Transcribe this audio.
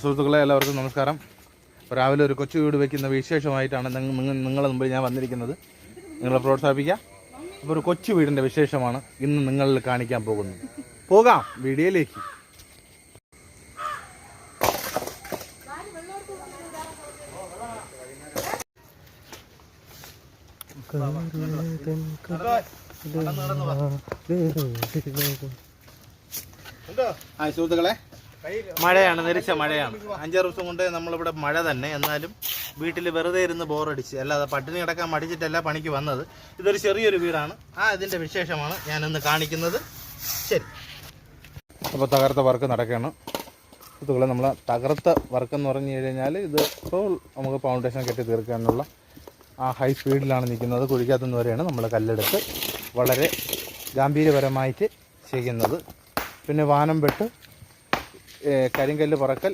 സുഹൃത്തുക്കളെ, എല്ലാവർക്കും നമസ്കാരം. രാവിലെ ഒരു കൊച്ചു വീട് വയ്ക്കുന്ന വിശേഷമായിട്ടാണ് നിങ്ങളുടെ മുമ്പിൽ ഞാൻ വന്നിരിക്കുന്നത്. നിങ്ങളെ പ്രോത്സാഹിപ്പിക്കാം. അപ്പോൾ ഒരു കൊച്ചു വീടിൻ്റെ വിശേഷമാണ് ഇന്ന് നിങ്ങളിൽ കാണിക്കാൻ പോകുന്നത്. പോകാം വീഡിയോയിലേക്ക്. സുഹൃത്തുക്കളെ, മഴയാണ്, നിരിച്ച മഴയാണ്. 5-6 ദിവസം കൊണ്ട് നമ്മളിവിടെ മഴ തന്നെ. എന്നാലും വീട്ടിൽ വെറുതെ ഇരുന്ന് ബോറടിച്ച്, അല്ലാതെ പട്ടിണി കിടക്കാൻ മടിച്ചിട്ടല്ല പണിക്ക് വന്നത്. ഇതൊരു ചെറിയൊരു വീടാണ്. ഇതിൻ്റെ വിശേഷമാണ് ഞാനിന്ന് കാണിക്കുന്നത്. ശരി. അപ്പോൾ തകർത്ത വർക്ക് നടക്കുകയാണ് സുഹൃത്തുക്കളെ. നമ്മൾ തകർത്ത വർക്ക് എന്ന് പറഞ്ഞു കഴിഞ്ഞാൽ ഇത് ഇപ്പോൾ നമുക്ക് ഫൗണ്ടേഷൻ കെട്ടി തീർക്കാനുള്ള ഹൈ സ്പീഡിലാണ് നിൽക്കുന്നത്. കുഴിക്കാത്തുനിന്ന് വരെയാണ് നമ്മൾ കല്ലെടുത്ത് വളരെ ഗാംഭീര്യപരമായിട്ട് ചെയ്യുന്നത്. പിന്നെ വാനം വെട്ട്, കരിങ്കല്ല് പറക്കൽ